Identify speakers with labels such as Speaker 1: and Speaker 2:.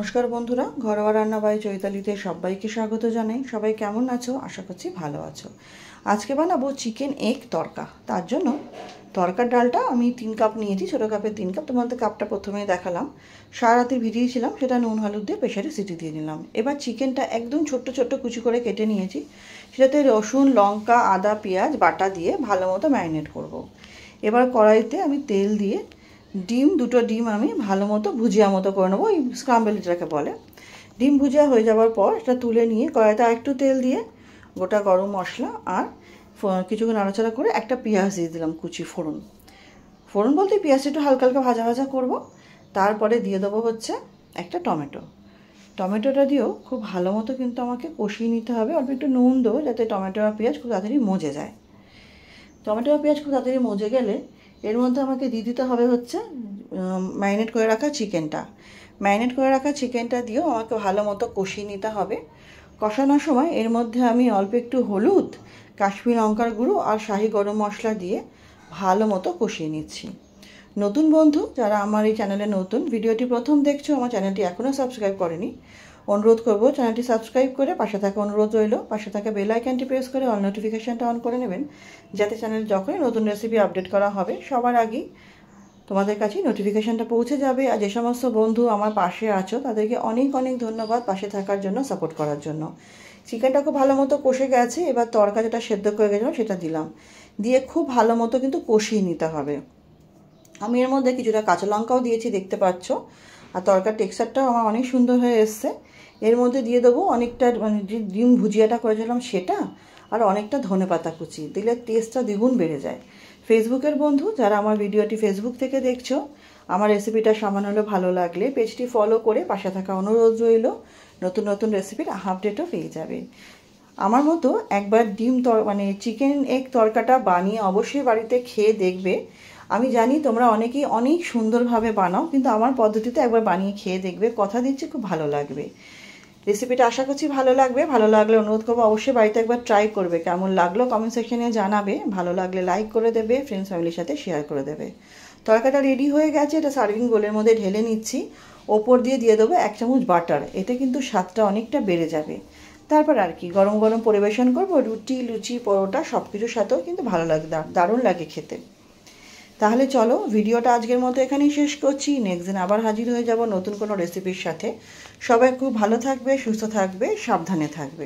Speaker 1: নমস্কার বন্ধুরা, ঘরোয়া রান্না বাই চৈতালিতে সবাইকে স্বাগত জানাই। সবাই কেমন আছো? আশা করছি ভালো আছো। আজকে বানাবো চিকেন এগ তড়কা। তার জন্য তড়কার ডালটা আমি 3 কাপ নিয়েছি, ছোটো কাপের 3 কাপ। তোমাদের কাপটা প্রথমেই দেখালাম। সারা রাতে ভিজিয়েছিলাম, সেটা নুন হলুদ দিয়ে প্রেসারে সিটি দিয়ে নিলাম। এবার চিকেনটা একদম ছোট্ট ছোট্ট কুচি করে কেটে নিয়েছি। সেটাতে রসুন, লঙ্কা, আদা, পেঁয়াজ বাটা দিয়ে ভালো মতো ম্যারিনেট করব। এবার কড়াইতে আমি তেল দিয়ে দুটো ডিম আমি ভালো মতো ভুজিয়া মতো করে নেবো, ওই স্ক্রাম্বল যেটাকে বলে। ডিম ভুজিয়া হয়ে যাওয়ার পর এটা তুলে নিয়ে কড়াইতে আরেকটু তেল দিয়ে গোটা গরম মশলা আর কিছুক্ষণ নাড়াচাড়া করে একটা পেঁয়াজ দিয়ে দিলাম কুচি। ফোড়ন বলতে পেঁয়াজটা একটু হালকা হালকা ভাজা ভাজা করবো। তারপরে দিয়ে দেবো হচ্ছে একটা টমেটোটা দিয়েও খুব ভালো মতো কিন্তু আমাকে কষিয়ে নিতে হবে। অল্প একটু নুন দেবো যাতে টমেটো আর পেঁয়াজ খুব তাড়াতাড়ি মজে যায়। টমেটো আর পেঁয়াজ খুব তাড়াতাড়ি মজে গেলে এর মধ্যে আমাকে দিয়ে দিতে হবে হচ্ছে ম্যারিনেট করে রাখা চিকেনটা দিয়েও আমাকে ভালো মতো কষিয়ে নিতে হবে। কষানোর সময় এর মধ্যে আমি অল্প একটু হলুদ, কাশ্মীরি লঙ্কার গুঁড়ো আর শাহি গরম মশলা দিয়ে ভালো মতো কষিয়ে নিচ্ছি। নতুন বন্ধু যারা আমার এই চ্যানেলে নতুন, ভিডিওটি প্রথম দেখছো, আমার চ্যানেলটি এখনও সাবস্ক্রাইব করেনি, অনুরোধ করবো চ্যানেলটি সাবস্ক্রাইব করে পাশে থাকা অনুরোধ রইল, পাশে থাকা বেল আইকনটি প্রেস করে অল নোটিফিকেশানটা অন করে নেবেন, যাতে চ্যানেল যখনই নতুন রেসিপি আপডেট করা হবে সবার আগেই তোমাদের কাছে নোটিফিকেশানটা পৌঁছে যাবে। আর যে সমস্ত বন্ধু আমার পাশে আছো তাদেরকে অনেক অনেক ধন্যবাদ পাশে থাকার জন্য, সাপোর্ট করার জন্য। চিকেনটা খুব ভালো মতো কষে গেছে। এবার তড়কা যেটা সেদ্ধ করে গেছিলো সেটা দিলাম, দিয়ে খুব ভালো মতো কিন্তু কষিয়ে নিতে হবে। আমি এর মধ্যে কিছুটা কাঁচা লঙ্কাও দিয়েছি, দেখতে পাচ্ছ। আর তড়কার টেক্সচারটাও আমার অনেক সুন্দর হয়ে এসছে। এর মধ্যে দিয়ে দেবো অনেকটা যে ডিম ভুজিয়াটা করেছিলাম সেটা, আর অনেকটা ধনেপাতা কুচি দিলে টেস্টটা দ্বিগুণ বেড়ে যায়। ফেসবুকের বন্ধু যারা আমার ভিডিওটি ফেসবুক থেকে দেখছো, আমার রেসিপিটা সামান্য হলেও ভালো লাগলে পেজটি ফলো করে পাশে থাকা অনুরোধ রইল, নতুন নতুন রেসিপির আপডেটও পেয়ে যাবে। আমার মতো একবার চিকেন এগ তড়কাটা বানিয়ে অবশ্যই বাড়িতে খেয়ে দেখবে। আমি জানি তোমরা অনেকেই অনেক সুন্দরভাবে বানাও, কিন্তু আমার পদ্ধতিতে একবার বানিয়ে খেয়ে দেখবে, কথা দিচ্ছি খুব ভালো লাগবে। রেসিপিটা আশা করছি ভালো লাগবে। ভালো লাগলে অনুরোধ করবো অবশ্যই বাড়িতে একবার ট্রাই করবে। কেমন লাগলো কমেন্ট সেকশনে জানাবে। ভালো লাগলে লাইক করে দেবে, ফ্রেন্ডস ফ্যামিলির সাথে শেয়ার করে দেবে। তরকারিটা রেডি হয়ে গেছে, এটা সার্ভিং বোলের মধ্যে ঢেলে নিচ্ছি। ওপর দিয়ে দেবো 1 চামচ বাটার, এতে কিন্তু স্বাদটা অনেকটা বেড়ে যাবে। তারপর আর কি গরম গরম পরিবেশন করবো, রুটি, লুচি, পরোটা সব কিছুর সাথেও কিন্তু ভালো লাগে, দারুণ লাগে খেতে। তাহলে চলো ভিডিওটা আজকের মতো এখানেই শেষ করছি। নেক্সট দিন আবার হাজির হয়ে যাব নতুন কোনো রেসিপির সাথে। সবাই খুব ভালো থাকবে, সুস্থ থাকবে, সাবধানে থাকবে।